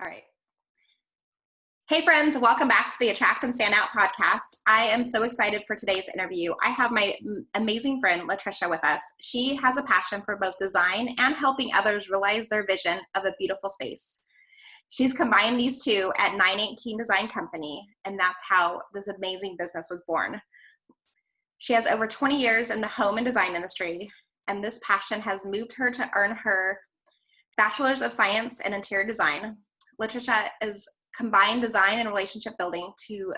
All right. Hey friends, welcome back to the Attract and Stand Out podcast. I am so excited for today's interview. I have my amazing friend Laytricia with us. She has a passion for both design and helping others realize their vision of a beautiful space. She's combined these two at 918 Design Company, and that's how this amazing business was born. She has over 20 years in the home and design industry, and this passion has moved her to earn her Bachelors of Science in Interior Design. Laytricia is combined design and relationship building to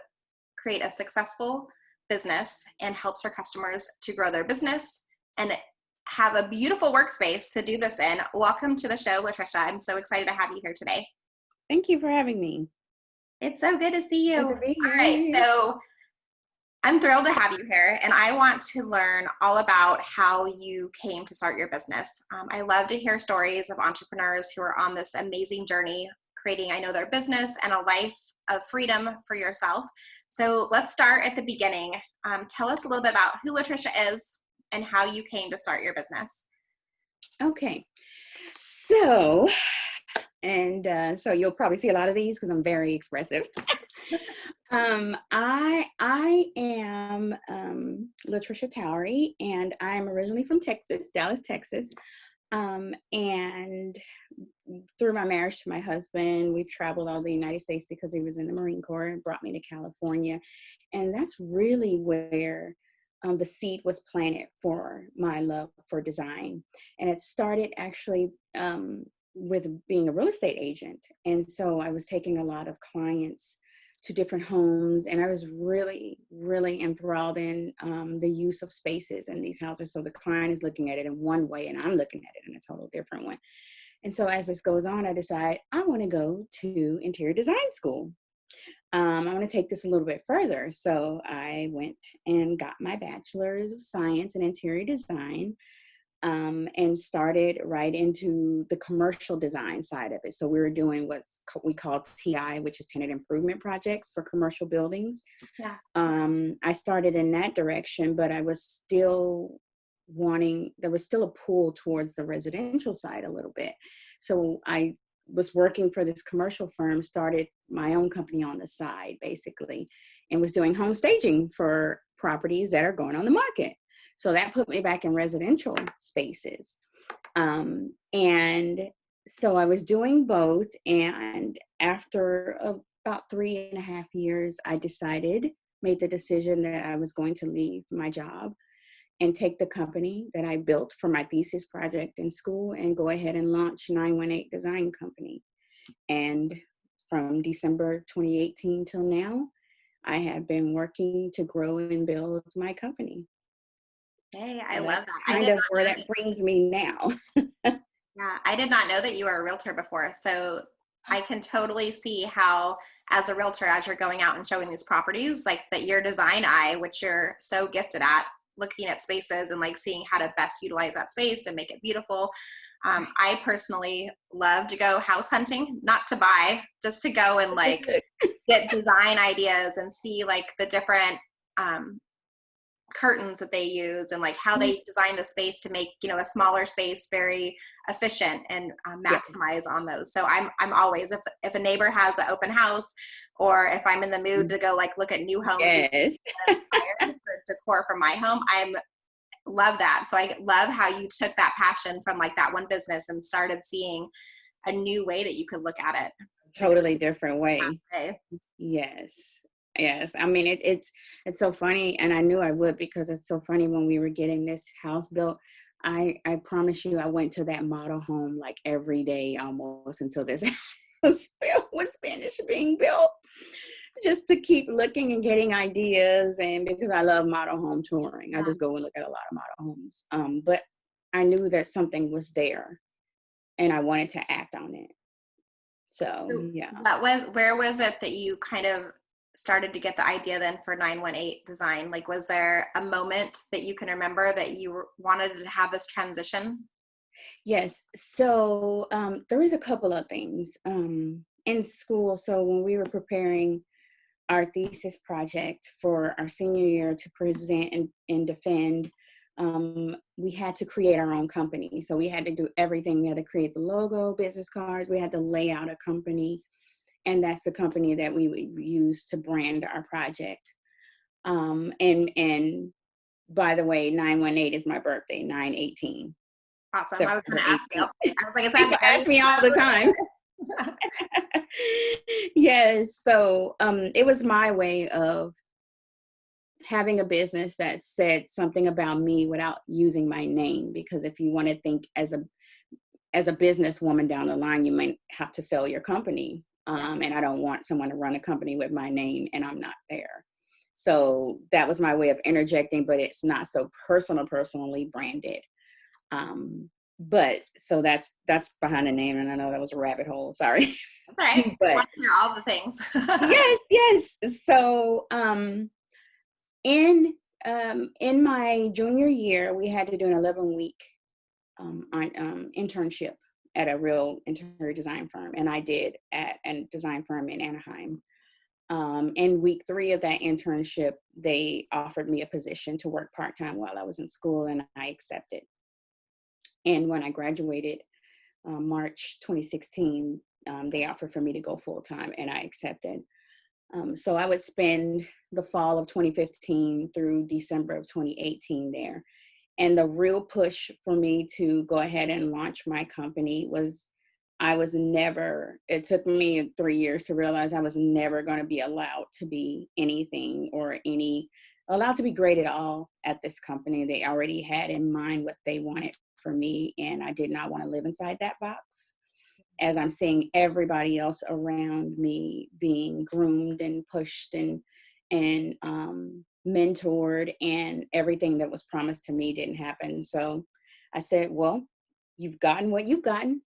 create a successful business and helps her customers to grow their business and have a beautiful workspace to do this in. Welcome to the show, Laytricia. I'm so excited to have you here today. Thank you for having me. It's so good to see you. All right, so I'm thrilled to have you here, and I want to learn all about how you came to start your business. I love to hear stories of entrepreneurs who are on this amazing journey creating, their business and a life of freedom for yourself. So let's start at the beginning. Tell us a little bit about who Laytricia is and how you came to start your business. Okay. So you'll probably see a lot of these because I'm very expressive. I am Laytricia Towery, and I'm originally from Texas, Dallas, Texas. And through my marriage to my husband, we've traveled all the United States because he was in the Marine Corps and brought me to California. And that's really where the seed was planted for my love for design. And it started actually with being a real estate agent. And so I was taking a lot of clients to different homes, and I was really, really enthralled in the use of spaces in these houses. So the client is looking at it in one way, and I'm looking at it in a total different one. And so as this goes on, I decide I want to go to interior design school. I want to take this a little bit further. So I went and got my Bachelors of Science in Interior Design. And started right into the commercial design side of it. So we were doing what we call TI, which is tenant improvement projects for commercial buildings. Yeah. I started in that direction, but I was still there was still a pull towards the residential side a little bit. So I was working for this commercial firm, started my own company on the side, basically, and was doing home staging for properties that are going on the market. So that put me back in residential spaces. And so I was doing both. And after about 3.5 years, I made the decision that I was going to leave my job and take the company that I built for my thesis project in school and go ahead and launch 918 Design Company. And from December 2018 till now, I have been working to grow and build my company. Hey, I love that. Kind of where that brings me now. Yeah, I did not know that you were a realtor before. So I can totally see how, as a realtor, as you're going out and showing these properties, like that your design eye, which you're so gifted at, looking at spaces and like seeing how to best utilize that space and make it beautiful. I personally love to go house hunting, not to buy, just to go and like get design ideas and see like the different curtains that they use and like how they design the space to make a smaller space very efficient and maximize on those. So I'm always, if a neighbor has an open house, or if I'm in the mood to go like look at new homes and inspired for decor for my home, love that. So I love how you took that passion from like that one business and started seeing a new way that you could look at it. Totally different way. Yes. I mean, it's so funny, and I knew I would, because it's so funny. When we were getting this house built, I promise you, I went to that model home like every day almost until this house was finished being built, just to keep looking and getting ideas. And because I love model home touring, I just go and look at a lot of model homes. But I knew that something was there, and I wanted to act on it. So yeah. Where was it that you kind of started to get the idea then for 918 Design? Like, was there a moment that you can remember that you wanted to have this transition? Yes. So there was a couple of things in school. So when we were preparing our thesis project for our senior year to present and defend, we had to create our own company. So we had to do everything. We had to create the logo, business cards. We had to lay out a company. And that's the company that we would use to brand our project. And by the way, 918 is my birthday, 9/18. Awesome. I was going September to ask you. 18th. I was like, is People that ask me all the time. Yes. So it was my way of having a business that said something about me without using my name. Because if you want to think as a businesswoman down the line, you might have to sell your company. And I don't want someone to run a company with my name and I'm not there. So that was my way of interjecting, but it's not so personally branded. But so that's behind the name. And I know that was a rabbit hole. Sorry. That's all right. But I want to hear all the things. yes. So in my junior year, we had to do an 11-week internship at a real interior design firm, and I did at a design firm in Anaheim. In week 3 of that internship, they offered me a position to work part-time while I was in school, and I accepted. And when I graduated, March 2016, they offered for me to go full-time, and I accepted. So I would spend the fall of 2015 through December of 2018 there. And the real push for me to go ahead and launch my company was, it took me 3 years to realize I was never going to be allowed to be anything or allowed to be great at all at this company. They already had in mind what they wanted for me, and I did not want to live inside that box. As I'm seeing everybody else around me being groomed and pushed and mentored, and everything that was promised to me didn't happen. So I said, well, you've gotten what you've gotten.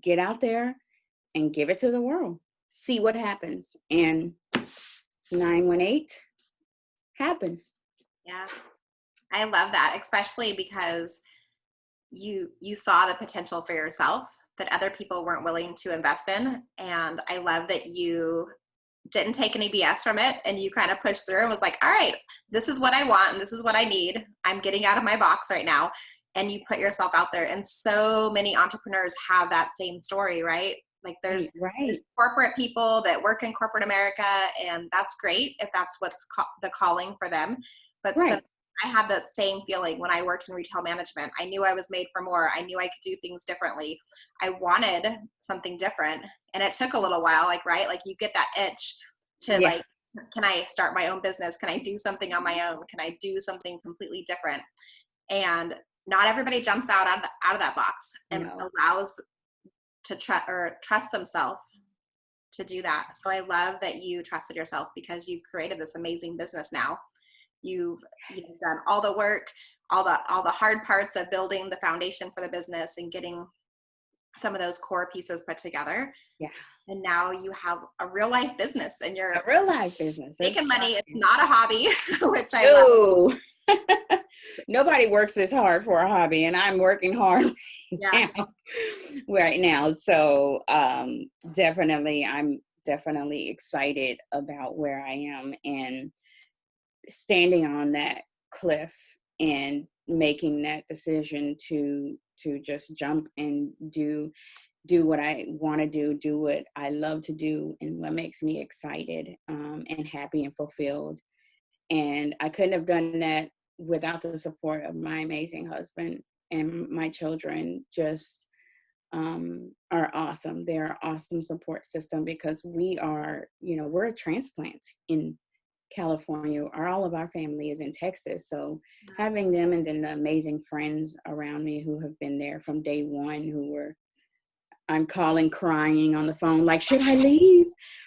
Get out there and give it to the world. See what happens. And 918 happened. Yeah. I love that, especially because you saw the potential for yourself that other people weren't willing to invest in. And I love that you didn't take any BS from it, and you kind of pushed through and was like, all right, this is what I want and this is what I need. I'm getting out of my box right now. And you put yourself out there. And so many entrepreneurs have that same story, right? Like there's corporate people that work in corporate America, and that's great if that's what's the calling for them. But so I had that same feeling when I worked in retail management. I knew I was made for more. I knew I could do things differently. I wanted something different. And it took a little while, like you get that itch to like, can I start my own business? Can I do something on my own? Can I do something completely different? And not everybody jumps out of that box and allows to trust themselves to do that. So I love that you trusted yourself, because you've created this amazing business now. You've done all the work, all the hard parts of building the foundation for the business and getting some of those core pieces put together. Yeah. And now you have a real life business, and you're a real life business. Making money. It's not a hobby, which I love. Nobody works this hard for a hobby, and I'm working hard right now. So I'm definitely excited about where I am and standing on that cliff and making that decision to just jump and do what I want to do what I love to do, and what makes me excited and happy and fulfilled. And I couldn't have done that without the support of my amazing husband, and my children just are awesome. They're an awesome support system, because we're a transplant in California. All of our family is in Texas. So having them, and then the amazing friends around me who have been there from day one, I'm calling crying on the phone, like, should I leave?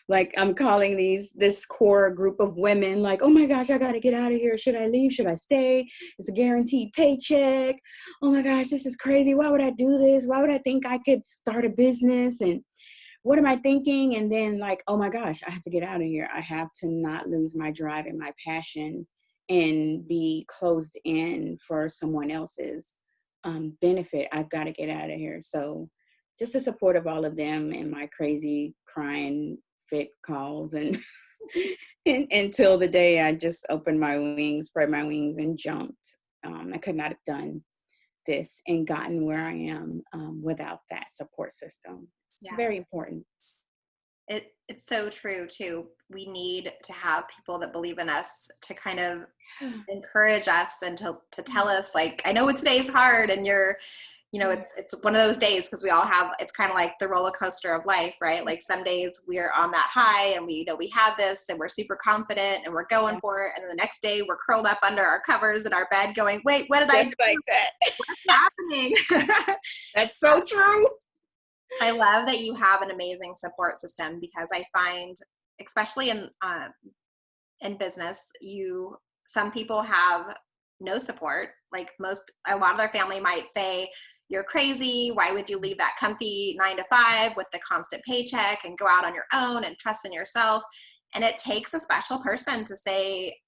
Like, I'm calling this core group of women, like, oh my gosh, I got to get out of here. Should I leave? Should I stay? It's a guaranteed paycheck. Oh my gosh, this is crazy. Why would I do this? Why would I think I could start a business? And what am I thinking? And then like, oh my gosh, I have to get out of here. I have to not lose my drive and my passion and be closed in for someone else's benefit. I've got to get out of here. So just the support of all of them and my crazy crying fit calls and until the day I just opened my wings, spread my wings and jumped. I could not have done this and gotten where I am without that support system. It's Yeah. very important. It's so true too. We need to have people that believe in us to kind of encourage us and to tell us, like, I know today's hard and it's one of those days, because we all have, it's kind of like the roller coaster of life, right? Like some days we're on that high and we have this and we're super confident and we're going for it. And then the next day we're curled up under our covers in our bed going, wait, what did I do? Like that. What's happening? That's so true. I love that you have an amazing support system, because I find, especially in business, some people have no support. Like a lot of their family might say, "You're crazy. Why would you leave that comfy 9 to 5 with the constant paycheck and go out on your own and trust in yourself?" And it takes a special person to say,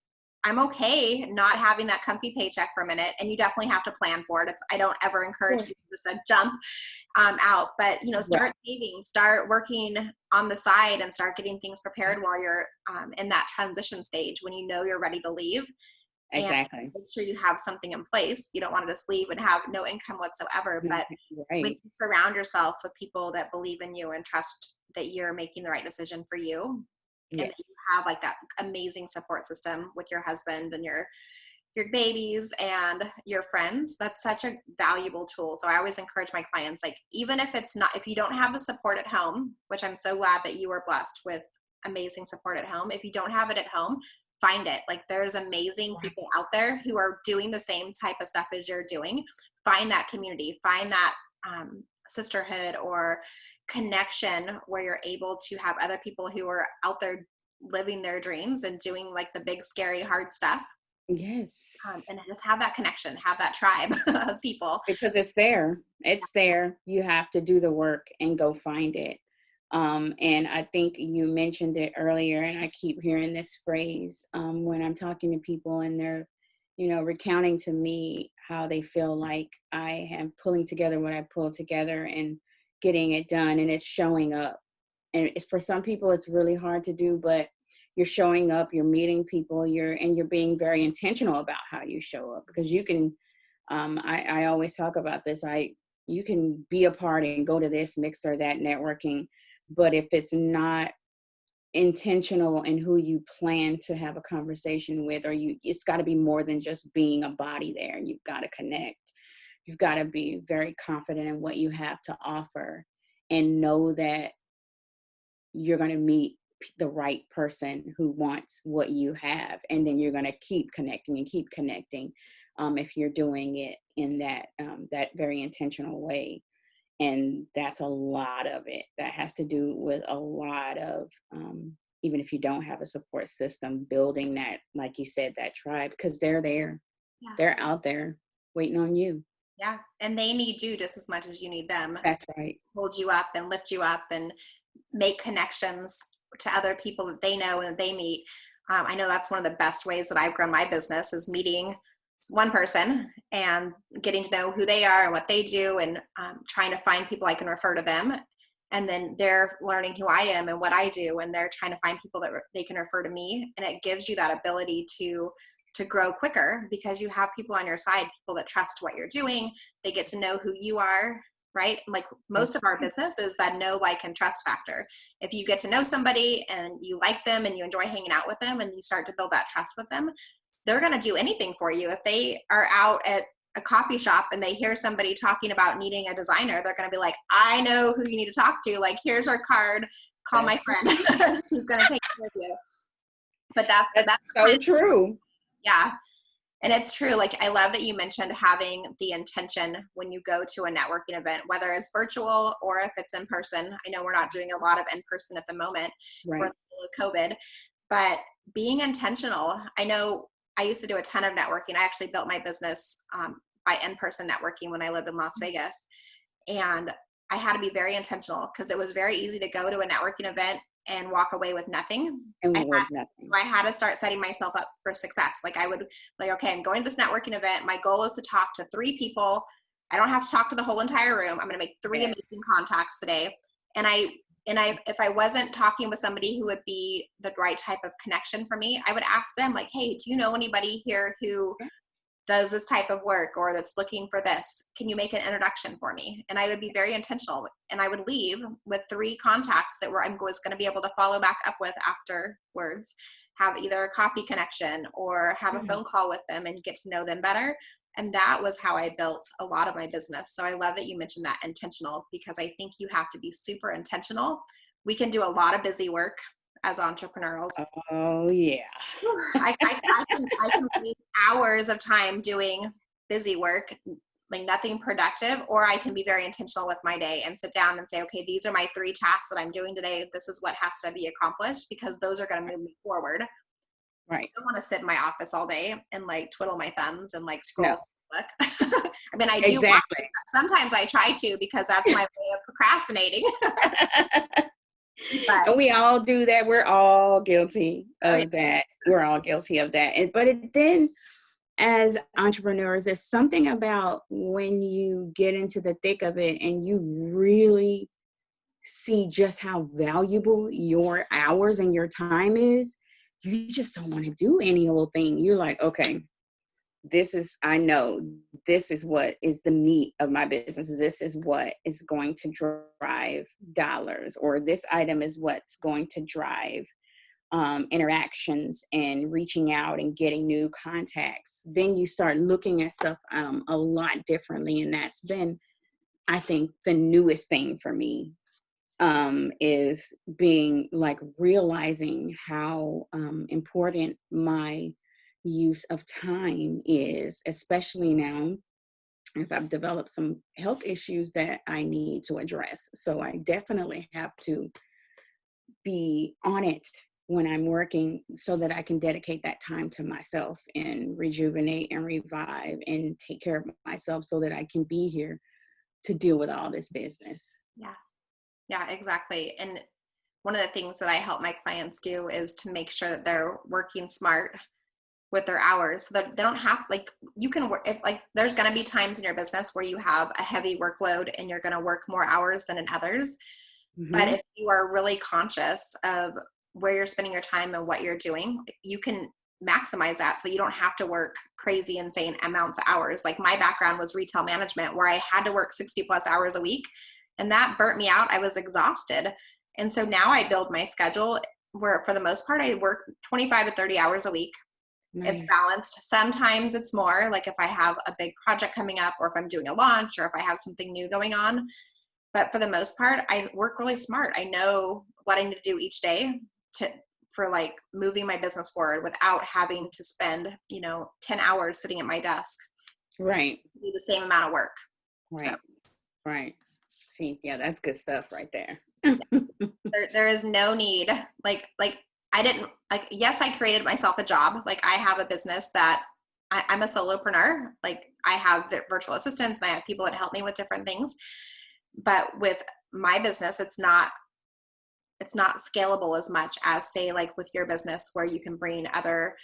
I'm okay not having that comfy paycheck for a minute. And you definitely have to plan for it. I don't ever encourage people to just jump out, but start saving, start working on the side, and start getting things prepared while you're in that transition stage when you're ready to leave. Exactly. And make sure you have something in place. You don't want to just leave and have no income whatsoever. But when you surround yourself with people that believe in you and trust that you're making the right decision for you, and that you have like that amazing support system with your husband and your babies and your friends, that's such a valuable tool. So I always encourage my clients, like, even if you don't have the support at home, which I'm so glad that you are blessed with amazing support at home. If you don't have it at home, find it. Like, there's amazing people out there who are doing the same type of stuff as you're doing. Find that community, find that sisterhood or connection where you're able to have other people who are out there living their dreams and doing like the big, scary, hard stuff. Yes. And just have that connection, have that tribe of people. Because it's there. It's there. You have to do the work and go find it. And I think you mentioned it earlier, and I keep hearing this phrase when I'm talking to people and they're, recounting to me how they feel like I am pulling together what I pull together and getting it done, and it's showing up. And for some people, it's really hard to do, but you're showing up, you're meeting people, you're being very intentional about how you show up, because you can, I always talk about this. You can be a part and go to this mix or that networking, but if it's not intentional in who you plan to have a conversation with, it's got to be more than just being a body there. You've got to connect. You've got to be very confident in what you have to offer and know that you're going to meet the right person who wants what you have. And then you're going to keep connecting and keep connecting if you're doing it in that very intentional way. And that's a lot of it. That has to do with a lot of, even if you don't have a support system, building that, like you said, that tribe, because they're there. Yeah. They're out there waiting on you. Yeah. And they need you just as much as you need them. That's right. Hold you up and lift you up and make connections to other people that they know and that they meet. I know that's one of the best ways that I've grown my business, is meeting one person and getting to know who they are and what they do, and trying to find people I can refer to them. And then they're learning who I am and what I do, and they're trying to find people that they can refer to me. And it gives you that ability to grow quicker, because you have people on your side, people that trust what you're doing. They get to know who you are, right? Like most of our business is that know, like, and trust factor. If you get to know somebody and you like them and you enjoy hanging out with them and you start to build that trust with them, they're going to do anything for you. If they are out at a coffee shop and they hear somebody talking about needing a designer, they're going to be like, I know who you need to talk to. Like, here's our card. Call my friend. She's going to take care of you. But that's so true. Yeah. And it's true. Like, I love that you mentioned having the intention when you go to a networking event, whether it's virtual or if it's in person. I know we're not doing a lot of in-person at the moment for COVID, but being intentional. I know I used to do a ton of networking. I actually built my business by in-person networking when I lived in Las Vegas. And I had to be very intentional, because it was very easy to go to a networking event and walk away with nothing. I had to start setting myself up for success. Like, I would like, okay, I'm going to this networking event. My goal is to talk to 3 people. I don't have to talk to the whole entire room. I'm going to make 3 amazing contacts today. And if I wasn't talking with somebody who would be the right type of connection for me, I would ask them, like, hey, do you know anybody here who does this type of work or that's looking for this, can you make an introduction for me? And I would be very intentional, and I would leave with 3 contacts that I was going to be able to follow back up with afterwards, have either a coffee connection or have a phone call with them and get to know them better. And that was how I built a lot of my business. So I love that you mentioned that intentional, because I think you have to be super intentional. We can do a lot of busy work as entrepreneurs. Oh yeah. I can waste hours of time doing busy work, like nothing productive, or I can be very intentional with my day and sit down and say, okay, these are my 3 tasks that I'm doing today. This is what has to be accomplished, because those are going to move me forward. Right. I don't want to sit in my office all day and like twiddle my thumbs and like scroll No. Facebook. I mean, I do. Exactly. Sometimes I try to, because that's my way of procrastinating. But, and we all do that. We're all guilty of that. We're all guilty of that. But then, as entrepreneurs, there's something about when you get into the thick of it and you really see just how valuable your hours and your time is, you just don't want to do any old thing. You're like, okay, I know this is what is the meat of my business. This is what is going to drive dollars, or this item is what's going to drive interactions and reaching out and getting new contacts. Then you start looking at stuff a lot differently. And that's been, I think, the newest thing for me, is being like realizing how important my use of time is, especially now as I've developed some health issues that I need to address. So I definitely have to be on it when I'm working, so that I can dedicate that time to myself and rejuvenate and revive and take care of myself, so that I can be here to deal with all this business. Yeah, exactly. And one of the things that I help my clients do is to make sure that they're working smart with their hours, so that they don't have, like, you can work, if like there's going to be times in your business where you have a heavy workload and you're going to work more hours than in others. But if you are really conscious of where you're spending your time and what you're doing, you can maximize that, so that you don't have to work crazy, insane amounts of hours. Like, my background was retail management, where I had to work 60 plus hours a week, and that burnt me out. I was exhausted. And so now I build my schedule where, for the most part, I work 25 to 30 hours a week. Nice. It's balanced. Sometimes it's more, like if I have a big project coming up, or if I'm doing a launch, or if I have something new going on. But for the most part, I work really smart. I know what I need to do each day for like moving my business forward, without having to spend, 10 hours sitting at my desk. Right. Do the same amount of work. Right. So. Right. See, yeah, that's good stuff right there. There is no need. Like I didn't, like, yes, I created myself a job. Like, I have a business that I'm a solopreneur. Like, I have virtual assistants and I have people that help me with different things. But with my business, it's not scalable as much as, say, like with your business, where you can bring other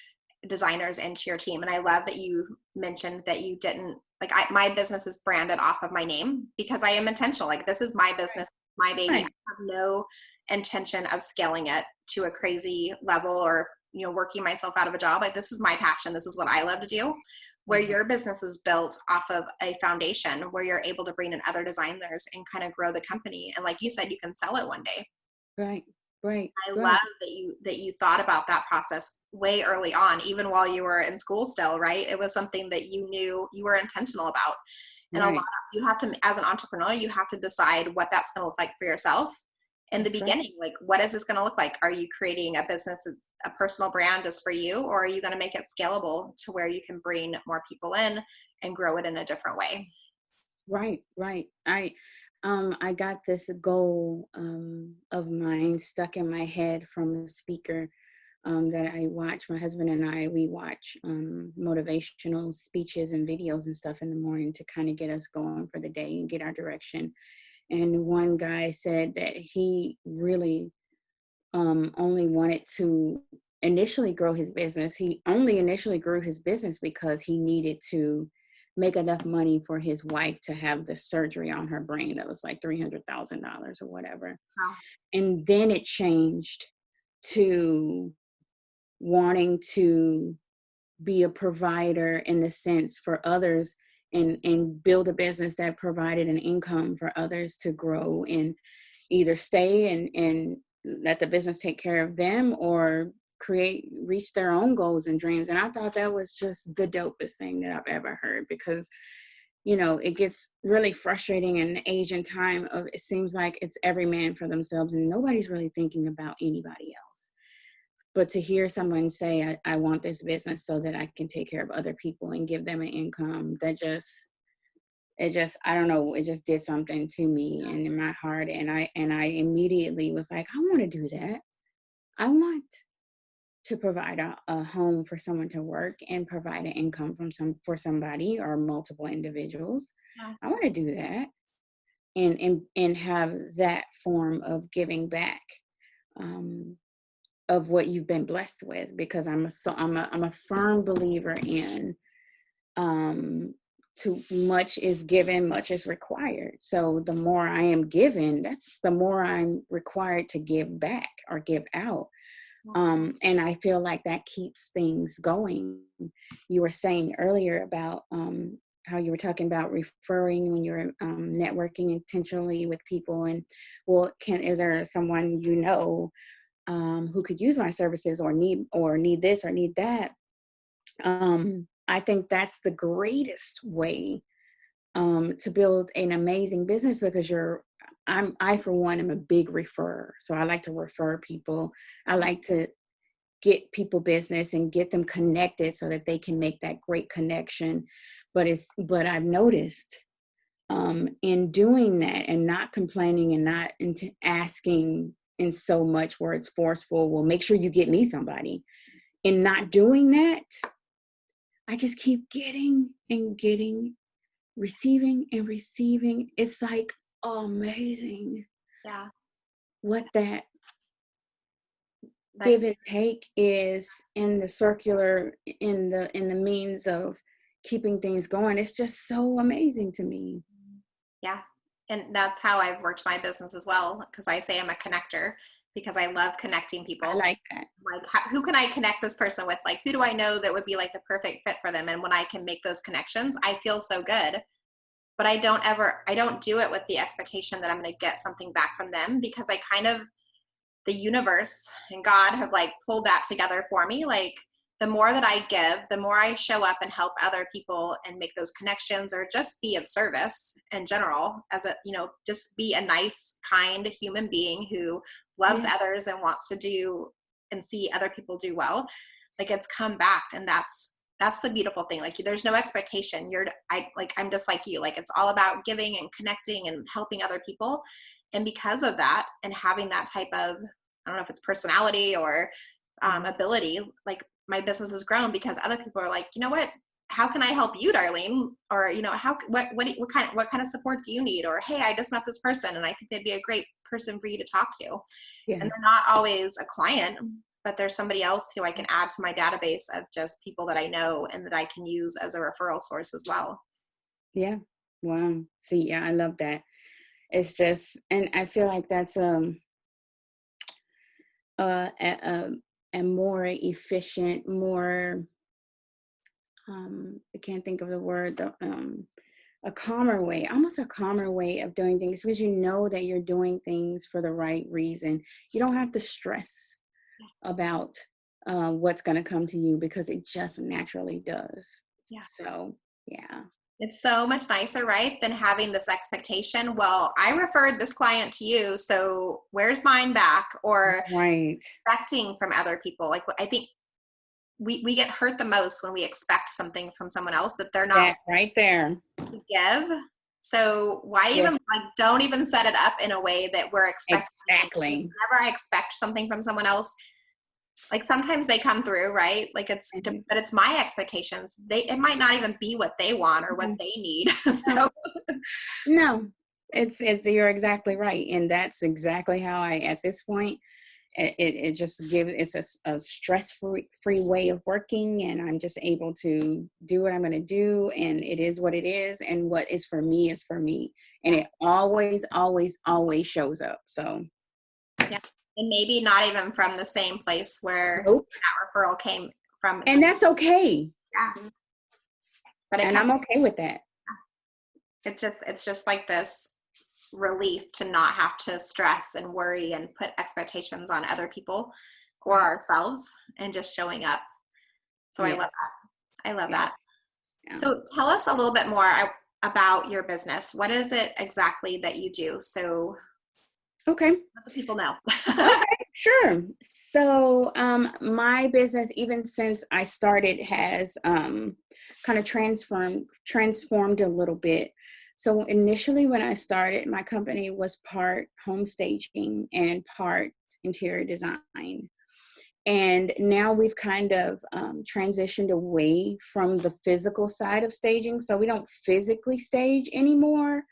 designers into your team. And I love that you mentioned that you didn't, like, my business is branded off of my name, because I am intentional. Like, this is my business, my baby. Right. I have no intention of scaling it to a crazy level, or, working myself out of a job. Like, this is my passion. This is what I love to do. Where your business is built off of a foundation where you're able to bring in other designers and kind of grow the company. And like you said, you can sell it one day. Right. I love that you thought about that process way early on, even while you were in school still, right? It was something that you knew you were intentional about. And a lot of, you have to, as an entrepreneur, you have to decide what that's going to look like for yourself in the beginning. Like, what is this going to look like? Are you creating a business that's a personal brand just for you, or are you going to make it scalable to where you can bring more people in and grow it in a different way? Right. I got this goal of mine stuck in my head from a speaker that I watch. My husband and we watch motivational speeches and videos and stuff in the morning to kind of get us going for the day and get our direction. And one guy said that he really only wanted to initially grow his business. He only initially grew his business because he needed to make enough money for his wife to have the surgery on her brain that was like $300,000 or whatever. Wow. And then it changed to wanting to be a provider in the sense for others, and build a business that provided an income for others to grow and either stay and let the business take care of them, or reach their own goals and dreams. And I thought that was just the dopest thing that I've ever heard, because it gets really frustrating in the age and time of, it seems like it's every man for themselves and nobody's really thinking about anybody else. But to hear someone say, I want this business so that I can take care of other people and give them an income, I don't know, it just did something to me and in my heart. And I immediately was like, I want to do that. I want to provide a home for someone to work and provide an income for somebody or multiple individuals. Yeah. I want to do that and have that form of giving back, of what you've been blessed with, because I'm a firm believer in, too much is given, much is required. So the more I am given, that's the more I'm required to give back or give out. And I feel like that keeps things going. You were saying earlier about how you were talking about referring when you're networking intentionally with people, and is there someone who could use my services or need this or need that? I think that's the greatest way to build an amazing business, because I for one am a big referrer. So I like to refer people. I like to get people business and get them connected so that they can make that great connection. But I've noticed in doing that and not complaining and not asking in so much where it's forceful, well, make sure you get me somebody. In not doing that, I just keep getting and getting, receiving and receiving. It's like amazing. Yeah. What that give and take is in the circular, in the means of keeping things going. It's just so amazing to me. Yeah. And that's how I've worked my business as well, because I say I'm a connector, because I love connecting people. I like that. Like, who can I connect this person with? Like, who do I know that would be like the perfect fit for them? And when I can make those connections, I feel so good. But I don't do it with the expectation that I'm going to get something back from them, because the universe and God have like pulled that together for me. Like, the more that I give, the more I show up and help other people and make those connections, or just be of service in general, just be a nice, kind human being who loves others and wants to do and see other people do well. Like, it's come back. And that's the beautiful thing. Like, there's no expectation. I'm just like you. Like, it's all about giving and connecting and helping other people. And because of that, and having that type of, I don't know if it's personality or ability, like, my business has grown because other people are like, you know what, how can I help you, Darlene? Or, what kind of support do you need? Or, hey, I just met this person and I think they'd be a great person for you to talk to. Yeah. And they're not always a client, but there's somebody else who I can add to my database of just people that I know and that I can use as a referral source as well. Yeah. Wow. See, yeah, I love that. It's just, and I feel like that's a more efficient, more I can't think of the word, a calmer way, almost a calmer way of doing things, because you know that you're doing things for the right reason. You don't have to stress about what's going to come to you, because it just naturally does. Yeah. So, yeah. It's so much nicer, right, than having this expectation. Well, I referred this client to you, so where's mine back? Or expecting from other people. Like, I think we get hurt the most when we expect something from someone else that they're not right there to give. So why even don't even set it up in a way that we're expecting. Exactly. Whenever I expect something from someone else, like, sometimes they come through, right? Like, but it's my expectations. It might not even be what they want or what they need. So no, it's you're exactly right. And that's exactly how at this point, it just it's a stress-free way of working, and I'm just able to do what I'm going to do, and it is what it is, and what is for me is for me, and it always shows up. So yeah. And maybe not even from the same place where that referral came from, And that's okay. yeah, but And I'm okay with that. it's just like this relief to not have to stress and worry and put expectations on other people or ourselves, and just showing up. So I love that. I love that. Yeah. So tell us a little bit more about your business. What is it exactly that you do? So Okay. let the people know. Okay, sure. So my business, even since I started, has kind of transformed a little bit. So initially when I started, my company was part home staging and part interior design. And now we've kind of transitioned away from the physical side of staging. So we don't physically stage anymore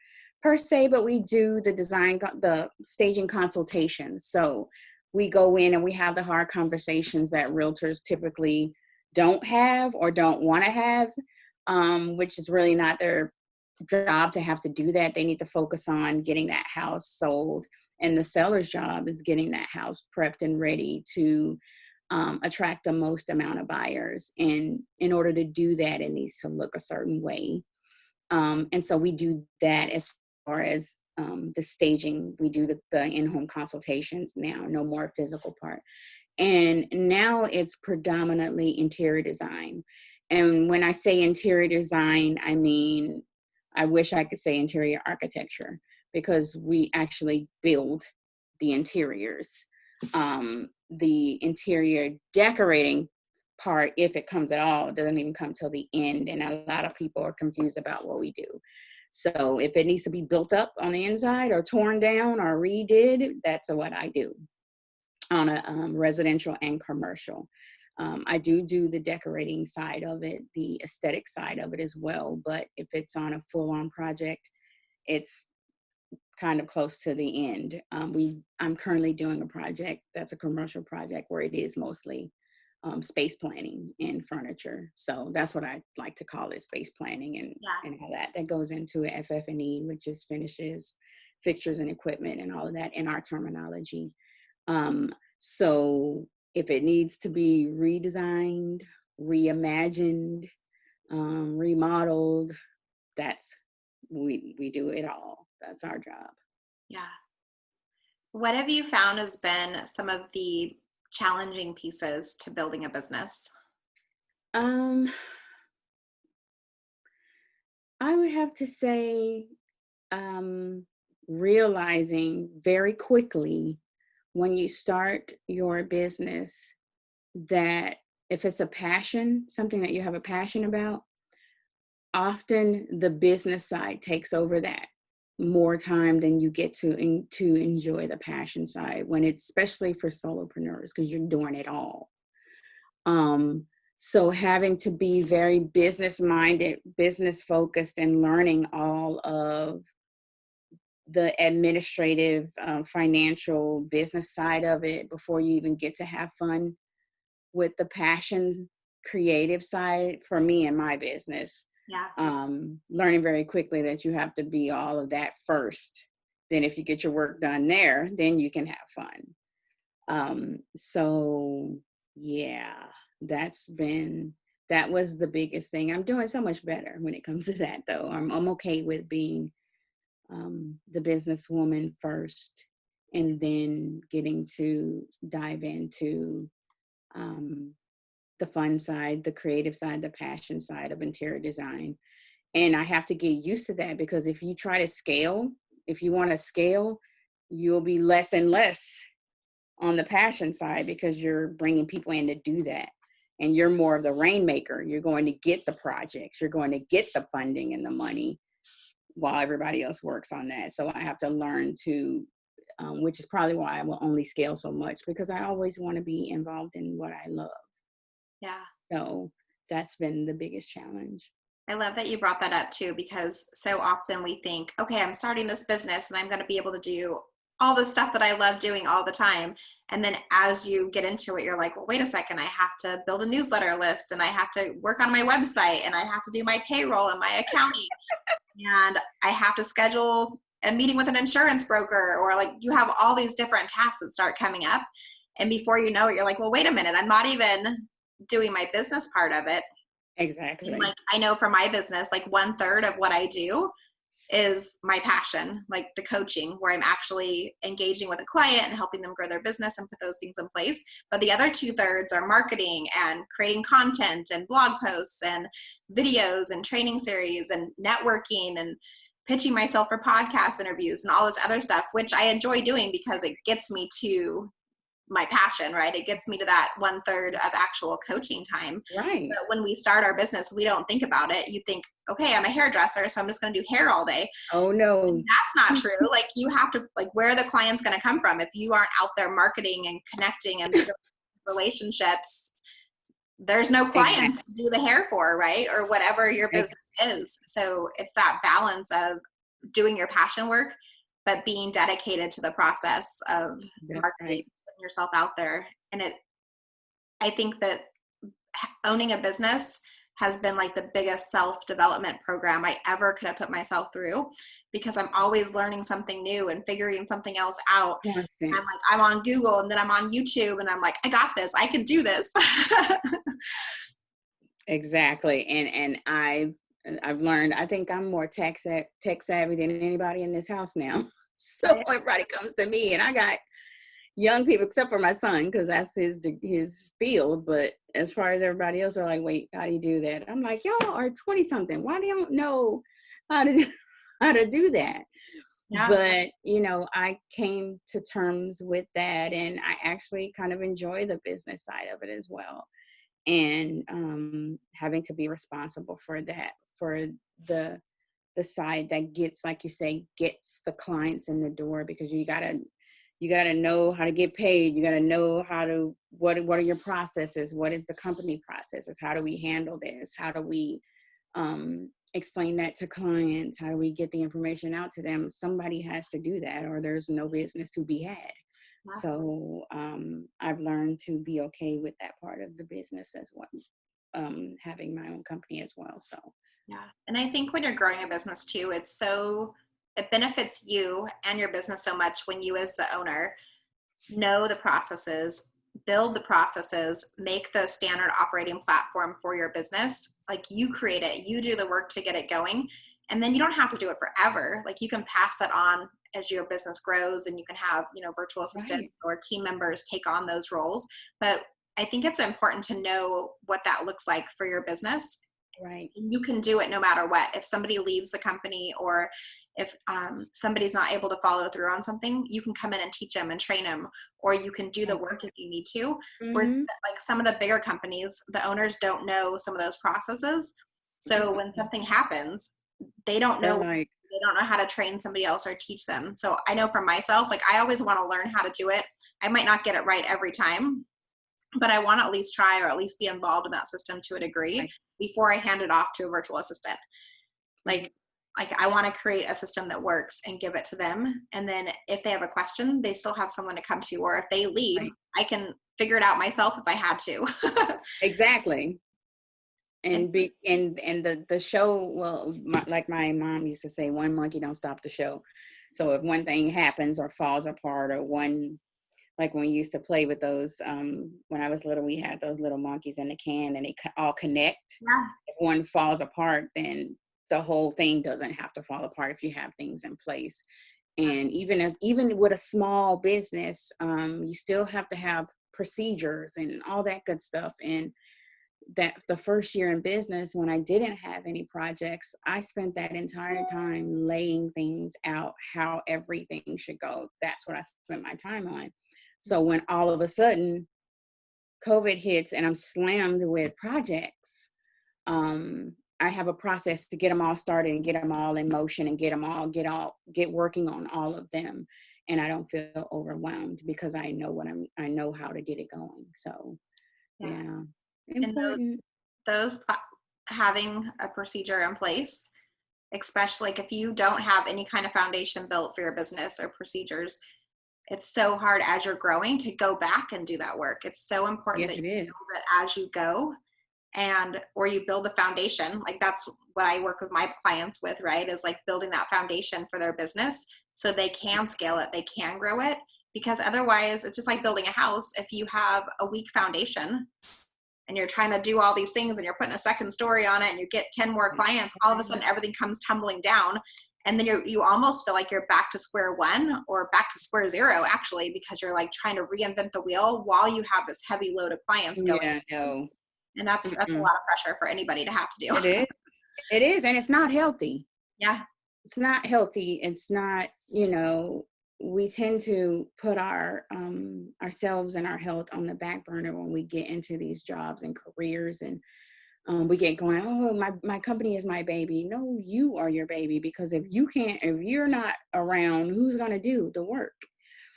per se, but we do the staging consultations. So we go in and we have the hard conversations that realtors typically don't have or don't want to have, which is really not their job to have to do that. They need to focus on getting that house sold. And the seller's job is getting that house prepped and ready to attract the most amount of buyers. And in order to do that, it needs to look a certain way. And so we do that as far as the staging. We do the in-home consultations now, no more physical part. And now it's predominantly interior design. And when I say interior design, I mean, I wish I could say interior architecture, because we actually build the interiors. The interior decorating part, if it comes at all, doesn't even come till the end. And a lot of people are confused about what we do. So if it needs to be built up on the inside or torn down or redid, that's what I do on a residential and commercial. I do the decorating side of it, the aesthetic side of it as well. But if it's on a full-on project, it's kind of close to the end. I'm currently doing a project that's a commercial project where it is mostly space planning and furniture. So that's what I like to call it, space planning and all that. That goes into FF&E, which is finishes, fixtures and equipment and all of that in our terminology. So if it needs to be redesigned, reimagined, remodeled, we do it all. That's our job. Yeah. What have you found has been some of the challenging pieces to building a business? I would have to say realizing very quickly when you start your business that if it's a passion, something that you have a passion about, often the business side takes over that more time than you get to enjoy the passion side, when it's especially for solopreneurs, because you're doing it all. So having to be very business minded, business focused, and learning all of the administrative, financial, business side of it before you even get to have fun with the passion, creative side for me and my business. Yeah. Learning very quickly that you have to be all of that first. Then if you get your work done there, then you can have fun. So yeah, that was the biggest thing. I'm doing so much better when it comes to that though. I'm okay with being the businesswoman first, and then getting to dive into the fun side, the creative side, the passion side of interior design. And I have to get used to that, because if you try to scale, if you want to scale, you'll be less and less on the passion side, because you're bringing people in to do that. And you're more of the rainmaker. You're going to get the projects. You're going to get the funding and the money while everybody else works on that. So I have to learn to, which is probably why I will only scale so much, because I always want to be involved in what I love. Yeah. So that's been the biggest challenge. I love that you brought that up too, because so often we think, okay, I'm starting this business and I'm going to be able to do all the stuff that I love doing all the time. And then as you get into it, you're like, well, wait a second, I have to build a newsletter list, and I have to work on my website, and I have to do my payroll and my accounting, and I have to schedule a meeting with an insurance broker, or like you have all these different tasks that start coming up. And before you know it, you're like, well, wait a minute, I'm not even doing my business part of it. And Exactly. like, I know for my business, like 1/3 of what I do is my passion, like the coaching, where I'm actually engaging with a client and helping them grow their business and put those things in place. But the other 2/3 are marketing and creating content and blog posts and videos and training series and networking and pitching myself for podcast interviews and all this other stuff, which I enjoy doing because it gets me to my passion, right? It gets me to that 1/3 of actual coaching time. Right. But when we start our business, we don't think about it. You think, okay, I'm a hairdresser, so I'm just going to do hair all day. Oh And no. that's not true. Like, you have to, like, where are the clients going to come from? If you aren't out there marketing and connecting and building relationships, there's no Exactly. clients to do the hair for, right? Or whatever your business is. So it's that balance of doing your passion work, but being dedicated to the process of That's marketing, right. putting yourself out there. And I think that owning a business has been like the biggest self-development program I ever could have put myself through, because I'm always learning something new and figuring something else out. Constant. I'm like, I'm on Google and then I'm on YouTube and I'm like, I got this, I can do this. Exactly. And I've learned, I think I'm more tech savvy than anybody in this house now. So everybody comes to me, and I got young people, except for my son, because that's his field. But as far as everybody else are like, wait, how do you do that? I'm like, y'all are 20 something. Why do you don't know how to how to do that? Yeah. But I came to terms with that, and I actually kind of enjoy the business side of it as well. And having to be responsible for that, for the side that gets, like you say, gets the clients in the door, because you gotta know how to get paid. You gotta know how to, what are your processes? What is the company processes? How do we handle this? How do we explain that to clients? How do we get the information out to them? Somebody has to do that, or there's no business to be had. Yeah. So I've learned to be okay with that part of the business as well, having my own company as well. So Yeah. And I think when you're growing a business too, it benefits you and your business so much when you, as the owner, know the processes, build the processes, make the standard operating platform for your business. Like, you create it, you do the work to get it going. And then you don't have to do it forever. Like, you can pass that on as your business grows, and you can have, virtual assistants right, or team members take on those roles. But I think it's important to know what that looks like for your business. right, You can do it no matter what. If somebody leaves the company, or if somebody's not able to follow through on something, you can come in and teach them and train them, or you can do the work if you need to. Where, mm-hmm. like, some of the bigger companies, the owners don't know some of those processes. So when something happens, they don't They're know like, they don't know how to train somebody else or teach them. So I know for myself, like, I always want to learn how to do it. I might not get it right every time, but I want to at least try, or at least be involved in that system to a degree right, before I hand it off to a virtual assistant. mm-hmm. Like, I want to create a system that works and give it to them. And then if they have a question, they still have someone to come to, or if they leave, Right, I can figure it out myself if I had to. exactly. And And the show, well, like my mom used to say, one monkey don't stop the show. So if one thing happens or falls apart, or one, like when we used to play with those, when I was little, we had those little monkeys in the can, and they all connect. yeah, If one falls apart, then the whole thing doesn't have to fall apart if you have things in place. And even with a small business, you still have to have procedures and all that good stuff. And that the first year in business, when I didn't have any projects, I spent that entire time laying things out, how everything should go. That's what I spent my time on. So when all of a sudden COVID hits and I'm slammed with projects, I have a process to get them all started and get them all in motion and get working on all of them. And I don't feel overwhelmed, because I know how to get it going. So yeah. yeah, And important. those having a procedure in place, especially like if you don't have any kind of foundation built for your business or procedures, it's so hard as you're growing to go back and do that work. It's so important that Yes, you it is. build it as you go, and or you build the foundation. Like, that's what I work with my clients with, right? Is like building that foundation for their business so they can scale it, they can grow it. Because otherwise, it's just like building a house. If you have a weak foundation, and you're trying to do all these things and you're putting a second story on it and you get 10 more clients, all of a sudden everything comes tumbling down. And then you almost feel like you're back to square one or back to square zero, actually, because you're like trying to reinvent the wheel while you have this heavy load of clients going. Yeah, no. And that's a lot of pressure for anybody to have to do. It is. It is. And it's not healthy. Yeah. It's not healthy. It's not, we tend to put our ourselves and our health on the back burner when we get into these jobs and careers, and we get going, oh, my company is my baby. No, you are your baby, because if you're not around, who's going to do the work?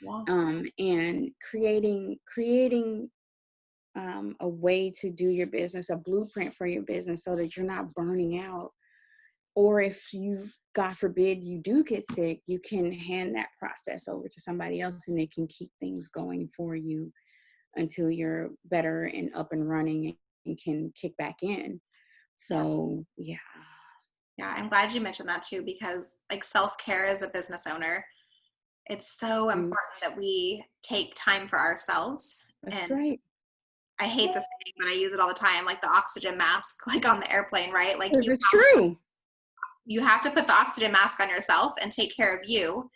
Yeah. And creating a way to do your business, a blueprint for your business, so that you're not burning out. Or if you, God forbid, you do get sick, you can hand that process over to somebody else and they can keep things going for you until you're better and up and running and can kick back in. So, yeah. Yeah, I'm glad you mentioned that too, because like self-care as a business owner, it's so important that we take time for ourselves. That's And right. I hate this saying, but I use it all the time, like the oxygen mask, like on the airplane, right? Like It's true. You have to put the oxygen mask on yourself and take care of you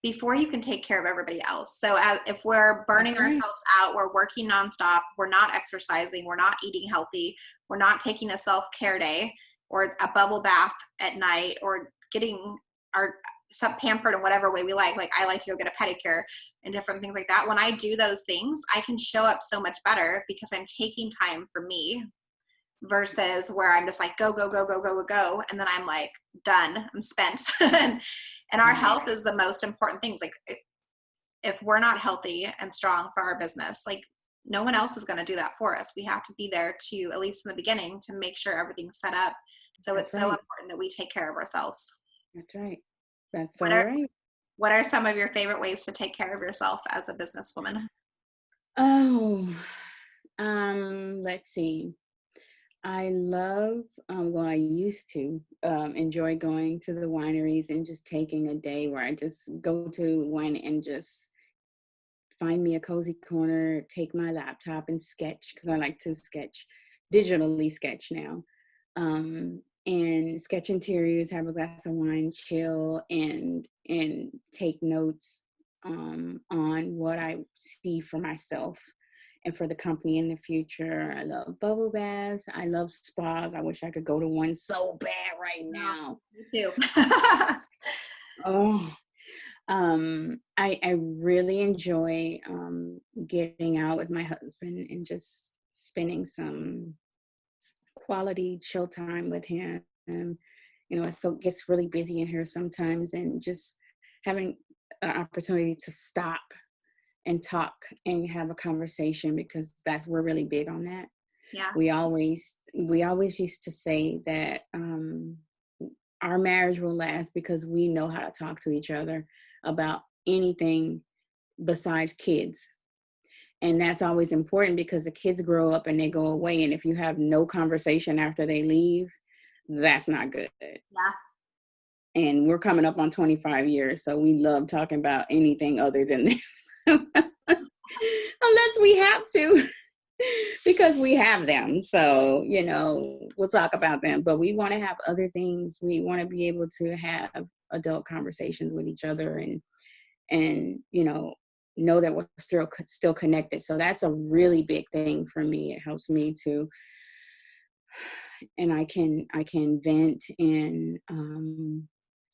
before you can take care of everybody else. So if we're burning ourselves out, we're working nonstop, we're not exercising, we're not eating healthy, we're not taking a self-care day or a bubble bath at night, or getting our pampered in whatever way we like I like to go get a pedicure and different things like that. When I do those things, I can show up so much better because I'm taking time for me, versus where I'm just like, go, go, go, go, go, go, go. And then I'm like, done, I'm spent. And our health is the most important things. Like if we're not healthy and strong for our business, like no one else is going to do that for us. We have to be there to, at least in the beginning, to make sure everything's set up. So it's so important that we take care of ourselves. That's right. That's so right. What are some of your favorite ways to take care of yourself as a businesswoman? Oh, let's see. I love, I used to enjoy going to the wineries and just taking a day where I just go to one and just find me a cozy corner, take my laptop and sketch, because I like to digitally sketch now, and sketch interiors, have a glass of wine, chill, and take notes on what I see for myself and for the company in the future. I love bubble baths. I love spas. I wish I could go to one so bad right now. Me too. Oh, I really enjoy getting out with my husband and just spending some quality chill time with him. It gets really busy in here sometimes, and just having an opportunity to stop and talk and have a conversation, because we're really big on that. Yeah. We always used to say that our marriage will last because we know how to talk to each other about anything besides kids. And that's always important, because the kids grow up and they go away. And if you have no conversation after they leave, that's not good. Yeah. And we're coming up on 25 years. So we love talking about anything other than that. Unless we have to, because we have them. So, we'll talk about them, but we want to have other things. We want to be able to have adult conversations with each other and know that we're still connected. So that's a really big thing for me. It helps me to, and I can vent and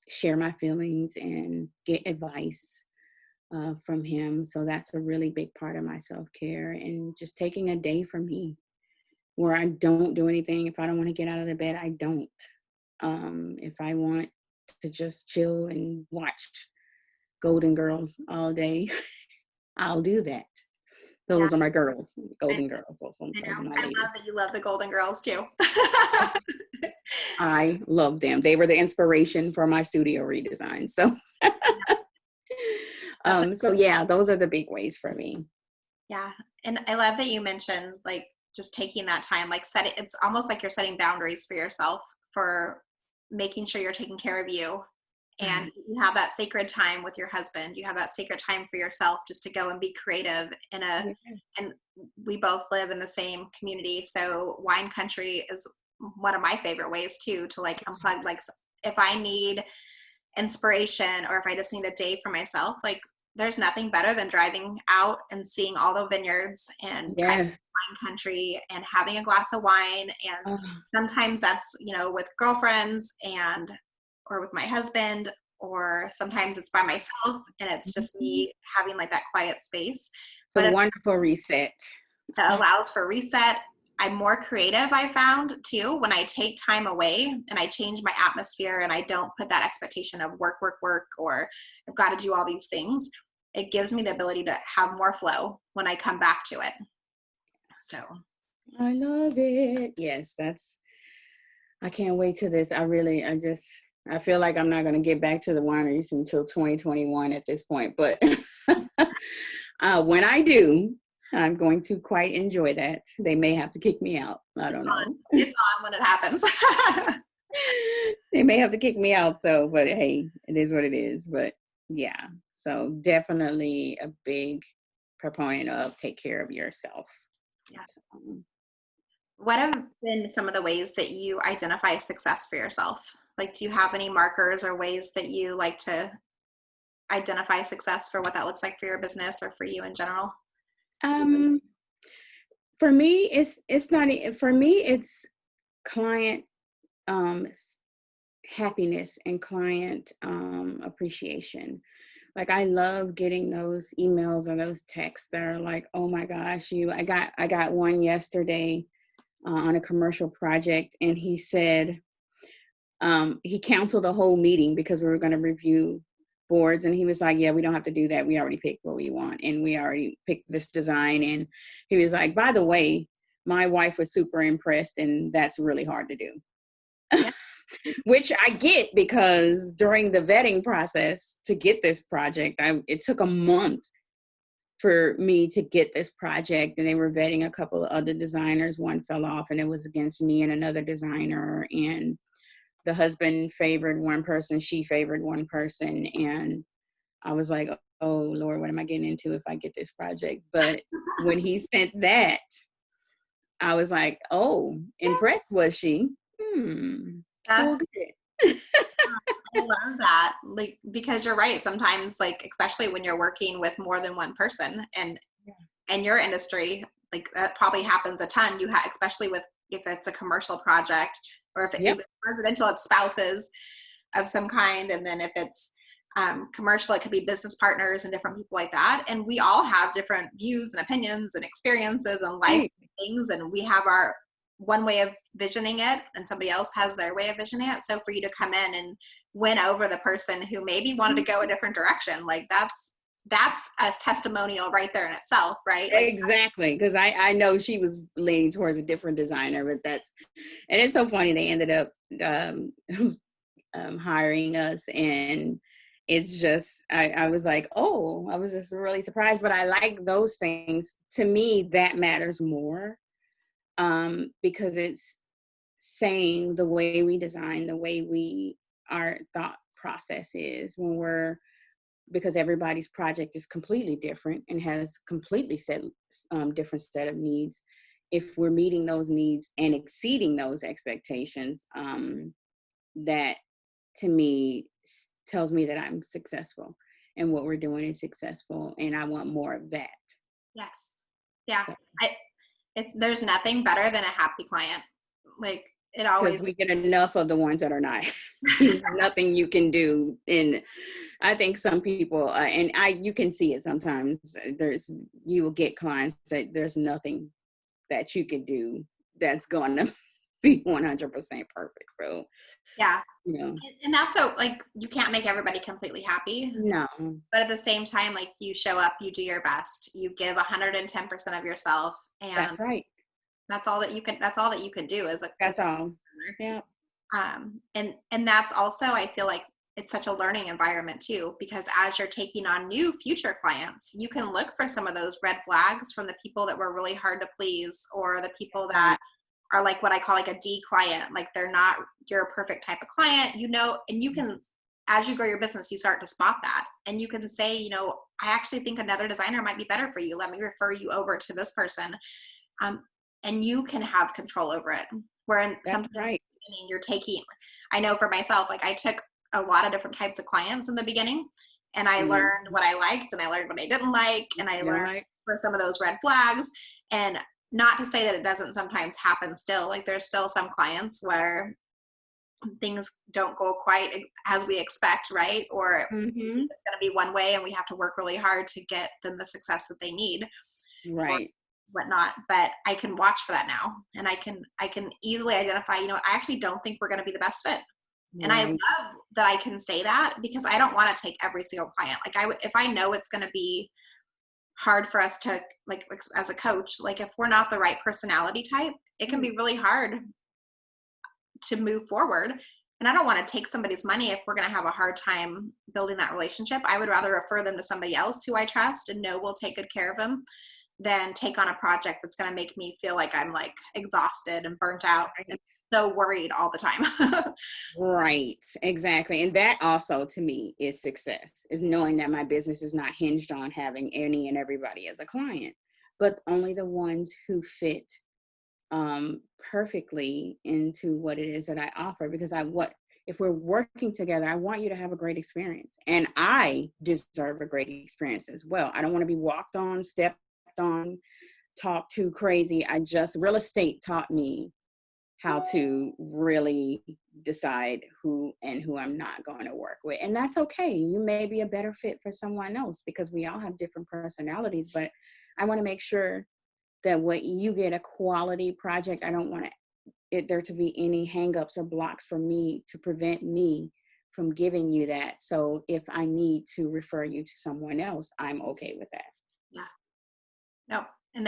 share my feelings and get advice from him. So that's a really big part of my self-care, and just taking a day for me where I don't do anything. If I don't want to get out of the bed, I don't. If I want to just chill and watch Golden Girls all day, I'll do that. Those are my girls, Golden Girls. Those are my ladies. I love that you love the Golden Girls too. I love them. They were the inspiration for my studio redesign. So, so yeah, those are the big ways for me. Yeah. And I love that you mentioned like just taking that time, like it's almost like you're setting boundaries for yourself, for making sure you're taking care of you. And you have that sacred time with your husband. You have that sacred time for yourself, just to go and be creative and we both live in the same community. So wine country is one of my favorite ways too, to like unplug. Like if I need inspiration or if I just need a day for myself, like there's nothing better than driving out and seeing all the vineyards and driving Yes. wine country and having a glass of wine. And Oh, sometimes that's, you know, with girlfriends and or with my husband, or sometimes it's by myself and it's just mhm. me having like that quiet space. It's a But it wonderful reset. allows for reset. I'm more creative, I found too, when I take time away and I change my atmosphere and I don't put that expectation of work, work, work, or I've got to do all these things. It gives me the ability to have more flow when I come back to it. So, I love it. Yes, I can't wait to this. I feel like I'm not going to get back to the wineries until 2021 at this point. But when I do, I'm going to quite enjoy that. They may have to kick me out. I don't know. it's on when it happens. They may have to kick me out. So, but hey, it is what it is. But yeah, so definitely a big proponent of take care of yourself. Yeah. So, What have been some of the ways that you identify success for yourself? Like, do you have any markers or ways that you like to identify success for what that looks like for your business or for you in general? um, for me, it's not for me. It's client happiness and client appreciation. Like I love getting those emails or those texts that are like, oh my gosh, I got one yesterday on a commercial project, and he said he canceled a whole meeting because we were going to review boards, and he was like, yeah, we don't have to do that, we already picked what we want and we already picked this design. And he was like, by the way, my wife was super impressed and that's really hard to do. Yeah. Which I get, because during the vetting process to get this project, it took a month for me to get this project, and they were vetting a couple of other designers. One fell off and it was against me and another designer, and the husband favored one person, she favored one person, and I was like, oh Lord, what am I getting into if I get this project? But when he sent that, I was like, oh, impressed was she? Cool. That's I love that. Like, because you're right. Sometimes, like, especially when you're working with more than one person and in your industry, like that probably happens a ton. You have, especially with if it's a commercial project or if Yep. it's residential, it's spouses of some kind. And then if it's commercial, it could be business partners and different people like that. And we all have different views and opinions and experiences and life Right. things. And we have our one way of visioning it and somebody else has their way of visioning it. So for you to come in and win over the person who maybe wanted to go a different direction, like that's a testimonial right there in itself, right? Like, Exactly. Because I know she was leaning towards a different designer, but and it's so funny. They ended up hiring us, and it's just, I was like, oh, I was just really surprised. But I like those things. To me, that matters more, because it's saying the way we design, the way our thought process is because everybody's project is completely different and has completely different set of needs. If we're meeting those needs and exceeding those expectations, that to me tells me that I'm successful and what we're doing is successful, and I want more of that. yes. Yeah. So, I, there's nothing better than a happy client. Like it because always, we get enough of the ones that are not. There's nothing you can do. And I think some people, you can see it sometimes. You will get clients that there's nothing that you can do that's going to be 100% perfect. So, yeah. you know, And that's so like you can't make everybody completely happy, no, but at the same time, like you show up, you do your best, you give 110% of yourself, and that's right. that's all that you can. That's all that you can do as a That's all. designer. Yeah. And that's also, I feel like it's such a learning environment too, because as you're taking on new future clients, you can look for some of those red flags from the people that were really hard to please, or the people that are like what I call like a D client, like they're not your perfect type of client, you know, and you can as you grow your business, you start to spot that. And you can say, you know, I actually think another designer might be better for you. Let me refer you over to this person. And you can have control over it. Where sometimes in the beginning you're taking, I know for myself, like I took a lot of different types of clients in the beginning, and I learned what I liked and I learned what I didn't like, and I learned for some of those red flags. And not to say that it doesn't sometimes happen still, like there's still some clients where things don't go quite as we expect, right? Or it's going to be one way and we have to work really hard to get them the success that they need. Right. Whatnot. But I can watch for that now, and I can easily identify, you know, I actually don't think we're going to be the best fit. And I love that I can say that, because I don't want to take every single client. Like if I know it's going to be hard for us to, like, as a coach, like if we're not the right personality type, it can be really hard to move forward. And I don't want to take somebody's money if we're going to have a hard time building that relationship. I would rather refer them to somebody else who I trust and know will take good care of them, than take on a project that's going to make me feel like I'm like exhausted and burnt out and so worried all the time. Right, exactly. And that also to me is success, is knowing that my business is not hinged on having any and everybody as a client, but only the ones who fit perfectly into what it is that I offer. Because if we're working together, I want you to have a great experience, and I deserve a great experience as well. I don't want to be walked on, stepped on, talked to crazy. Real estate taught me how to really decide who I'm not going to work with. And that's okay. You may be a better fit for someone else, because we all have different personalities, but I want to make sure that what you get a quality project. I don't want there to be any hangups or blocks for me to prevent me from giving you that. So if I need to refer you to someone else, I'm okay with that. Yeah. No. And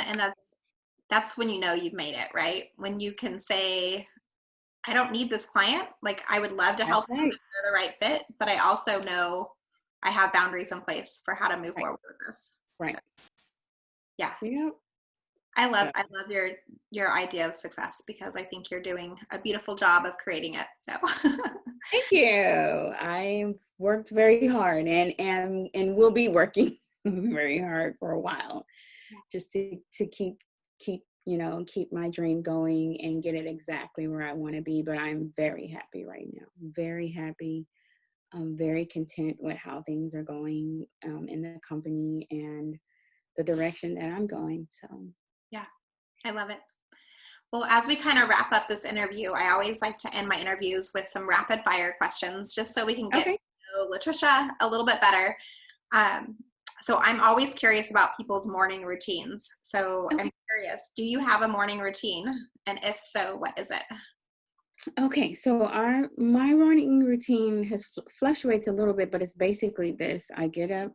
that's when you know you've made it, right? When you can say, I don't need this client. Like, I would love to help them if they're the right fit, but I also know I have boundaries in place for how to move forward with this. Right. So, yeah. Yeah. I love your idea of success, because I think you're doing a beautiful job of creating it. So thank you. I worked very hard and will be working very hard for a while, just to keep my dream going and get it exactly where I want to be. But I'm very happy right now. Very happy. I'm very content with how things are going in the company and the direction that I'm going. So yeah, I love it. Well, as we kind of wrap up this interview, I always like to end my interviews with some rapid fire questions, just so we can get to know Laytricia a little bit better. So I'm always curious about people's morning routines. So I'm curious, do you have a morning routine? And if so, what is it? Okay, so my morning routine has fluctuates a little bit, but it's basically this. I get up,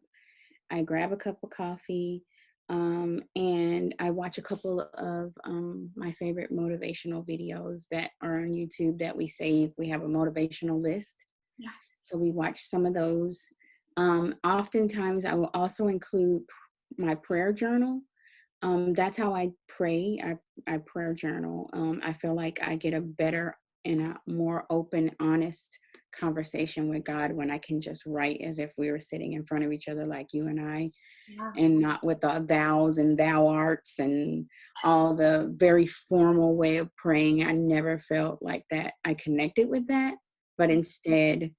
I grab a cup of coffee, and I watch a couple of my favorite motivational videos that are on YouTube that we save. We have a motivational list. Yeah. So we watch some of those. Oftentimes I will also include my prayer journal. That's how I pray. I prayer journal. I feel like I get a better and a more open, honest conversation with God when I can just write as if we were sitting in front of each other, like you and I, and not with the thous and thou arts and all the very formal way of praying. I never felt like that I connected with that, but instead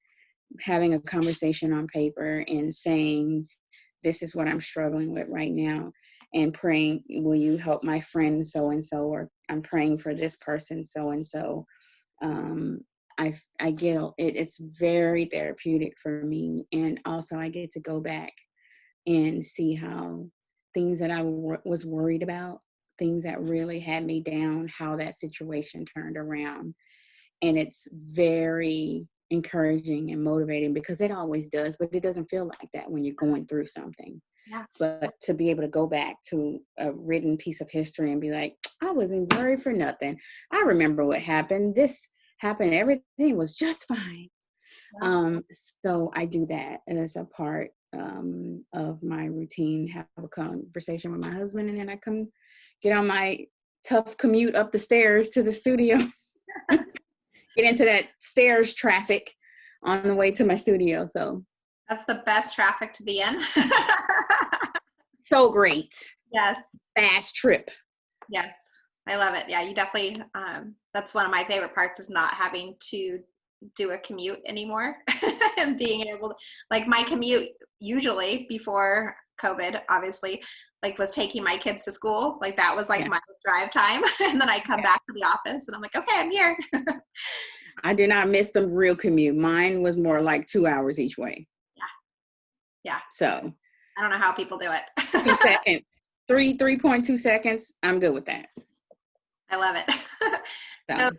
having a conversation on paper and saying, this is what I'm struggling with right now, and praying, will you help my friend so-and-so, or I'm praying for this person so-and-so. I get it's very therapeutic for me. And also I get to go back and see how things that I was worried about, things that really had me down, how that situation turned around. And it's very encouraging and motivating, because it always does, but it doesn't feel like that when you're going through something. Yeah. But to be able to go back to a written piece of history and be like, I wasn't worried for nothing. I remember what happened. This happened. Everything was just fine. Yeah. So I do that as a part of my routine, have a conversation with my husband, and then I come get on my tough commute up the stairs to the studio, get into that stairs traffic, on the way to my studio. So That's the best traffic to be in. so great. Yes. Fast trip. Yes. I love it. Yeah, you definitely, that's one of my favorite parts is not having to do a commute anymore and being able to, like my commute usually before COVID, obviously, like was taking my kids to school. Like that was like my drive time. And then I come back to the office and I'm like, okay, I'm here. I did not miss the real commute. Mine was more like 2 hours each way. Yeah. Yeah. So I don't know how people do it. 2 seconds, 3.2 seconds. I'm good with that. I love it. So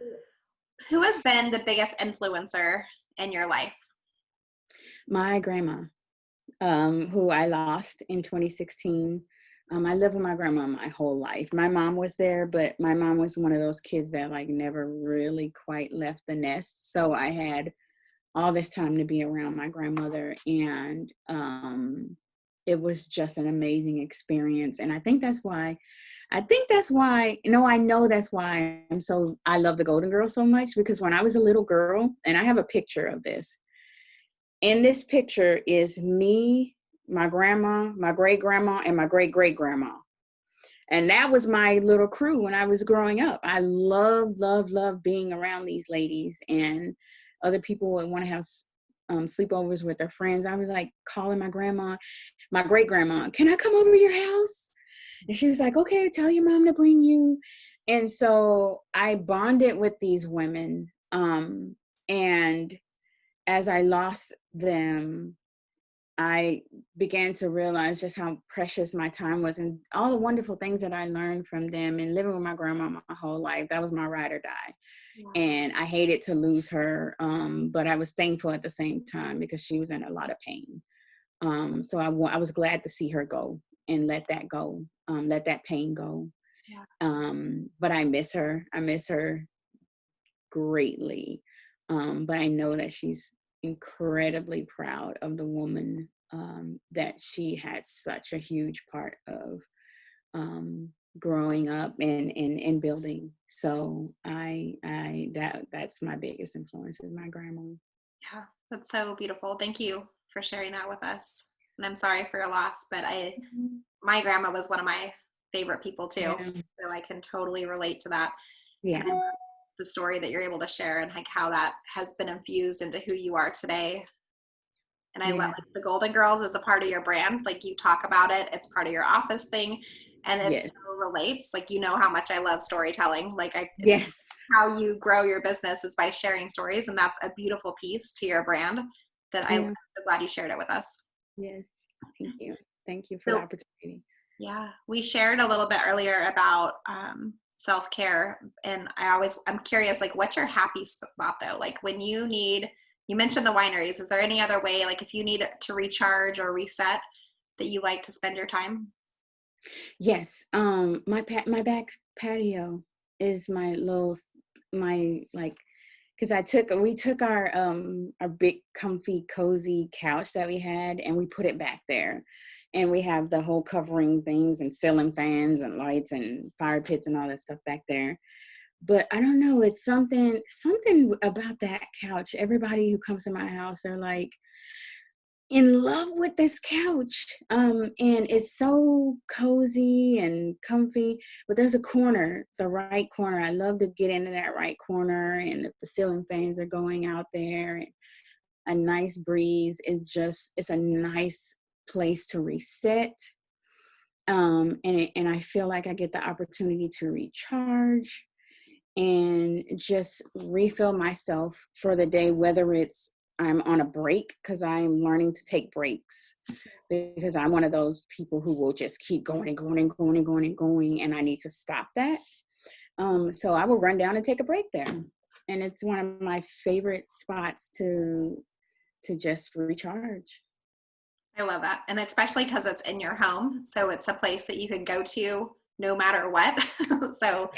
who has been the biggest influencer in your life? My grandma, who I lost in 2016. I lived with my grandma my whole life. My mom was there, but my mom was one of those kids that like never really quite left the nest. So I had all this time to be around my grandmother, and it was just an amazing experience. And I know that's why I love the Golden Girls so much, because when I was a little girl, and I have a picture of this, in this picture is me, my grandma, my great-grandma, and my great-great-grandma. And that was my little crew when I was growing up. I loved being around these ladies, and other people would want to have sleepovers with their friends. I was like calling my grandma, my great-grandma, can I come over to your house? And she was like, okay, tell your mom to bring you. And so I bonded with these women. And as I lost them, I began to realize just how precious my time was and all the wonderful things that I learned from them. And living with my grandma my whole life, that was my ride or die. Yeah. And I hated to lose her, but I was thankful at the same time because she was in a lot of pain. So I was glad to see her go and let that go, let that pain go. Yeah. But I miss her. I miss her greatly. But I know that she's incredibly proud of the woman that she had such a huge part of growing up and building. So that's my biggest influence is my grandma. Yeah, that's so beautiful. Thank you for sharing that with us. And I'm sorry for your loss, but my grandma was one of my favorite people too. Yeah. So I can totally relate to that. Yeah. And the story that you're able to share and like how that has been infused into who you are today. And I love like the Golden Girls is a part of your brand. Like you talk about it, it's part of your office thing. And it so relates. Like, you know how much I love storytelling. Like it's how you grow your business is by sharing stories. And that's a beautiful piece to your brand that I'm so glad you shared it with us. Yes. Thank you. Thank you for the opportunity. Yeah. We shared a little bit earlier about self-care. And I'm curious, like, what's your happy spot though? Like when you mentioned the wineries, is there any other way, like if you need to recharge or reset that you like to spend your time? Yes. My back patio is because we took our big comfy cozy couch that we had and we put it back there, and we have the whole covering things and ceiling fans and lights and fire pits and all that stuff back there. But I don't know, it's something about that couch. Everybody who comes to my house, they're like in love with this couch. And it's so cozy and comfy, but there's a corner, the right corner. I love to get into that right corner, and if the ceiling fans are going out there and a nice breeze, it's a nice place to reset. And I feel like I get the opportunity to recharge and just refill myself for the day, whether it's I'm on a break, because I'm learning to take breaks, because I'm one of those people who will just keep going and going and going and going and going, and I need to stop that. So I will run down and take a break there. And it's one of my favorite spots to just recharge. I love that. And especially because it's in your home. So it's a place that you can go to no matter what. So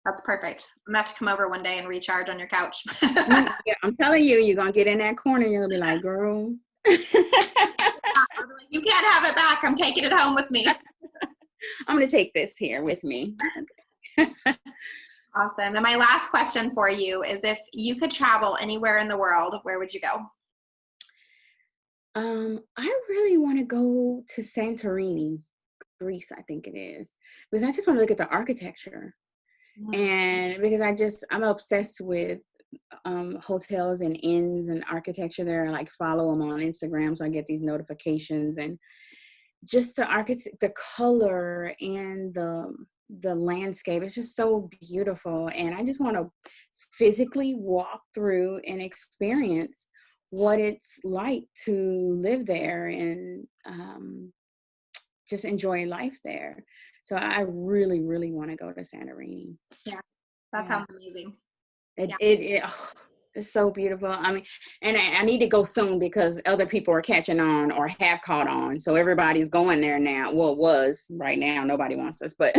that's perfect. I'm going to have to come over one day and recharge on your couch. Yeah, I'm telling you, you're going to get in that corner. You're going to be like, girl. You can't have it back. I'm taking it home with me. I'm going to take this here with me. Awesome. And my last question for you is, if you could travel anywhere in the world, where would you go? I really want to go to Santorini, Greece, I think it is, because I just want to look at the architecture. Mm. And because I'm obsessed with hotels and inns and architecture there. I like follow them on Instagram, so I get these notifications, and just the color and the landscape. It's just so beautiful, and I just want to physically walk through and experience what it's like to live there and just enjoy life there. So I really, really want to go to Santorini. Yeah, that Yeah. sounds amazing. It, Yeah. it, it oh, it's so beautiful. I mean, and I need to go soon because other people are catching on or have caught on. So everybody's going there now. Well, it was right now. Nobody wants us, but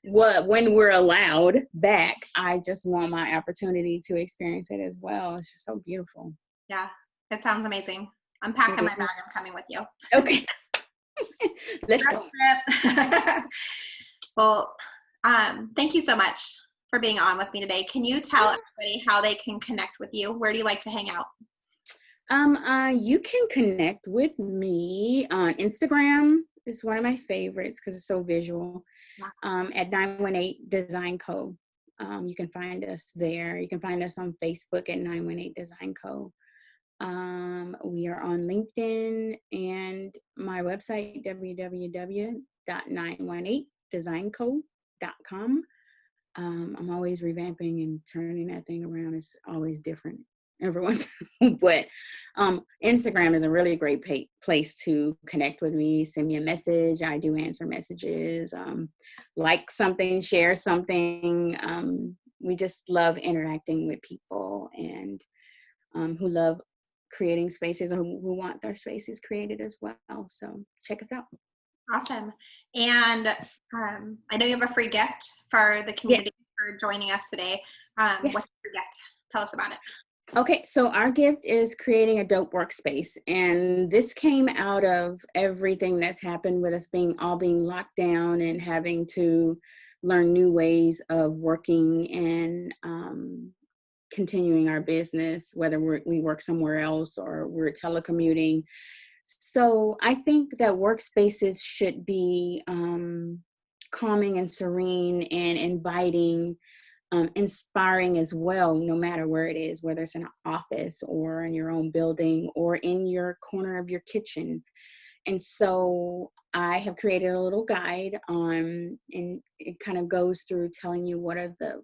when we're allowed back, I just want my opportunity to experience it as well. It's just so beautiful. Yeah, it sounds amazing. I'm packing It my bag. I'm coming with you. Okay. Let's Road go. trip. Well, thank you so much for being on with me today. Can you tell everybody how they can connect with you? Where do you like to hang out? You can connect with me on Instagram. It's one of my favorites because it's so visual. At 918 Design Co. You can find us there. You can find us on Facebook at 918 Design Co. We are on LinkedIn and my website, www.918designco.com. I'm always revamping and turning that thing around. It's always different everyone's, but Instagram is a really great place to connect with me. Send me a message. I do answer messages. Like something, share something. We just love interacting with people and who love creating spaces or who want their spaces created as well. So check us out. Awesome. And I know you have a free gift for the community for joining us today. Yes. What's your gift? Tell us about it. Okay, so our gift is creating a dope workspace. And this came out of everything that's happened with us being locked down and having to learn new ways of working and continuing our business, whether we work somewhere else or we're telecommuting. So I think that workspaces should be calming and serene and inviting, inspiring as well, no matter where it is, whether it's in an office or in your own building or in your corner of your kitchen. And so I have created a little guide and it kind of goes through telling you what are the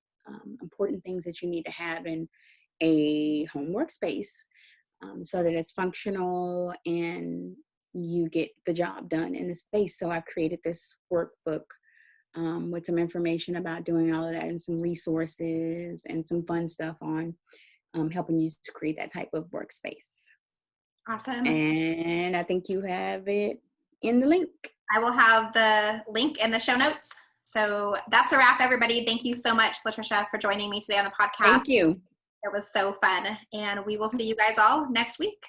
important things that you need to have in a home workspace so that it's functional and you get the job done in the space. So I've created this workbook with some information about doing all of that and some resources and some fun stuff on helping you to create that type of workspace. Awesome. And I think you have it in the link. I will have the link in the show notes. So that's a wrap, everybody. Thank you so much, Laytricia, for joining me today on the podcast. Thank you. It was so fun. And we will see you guys all next week.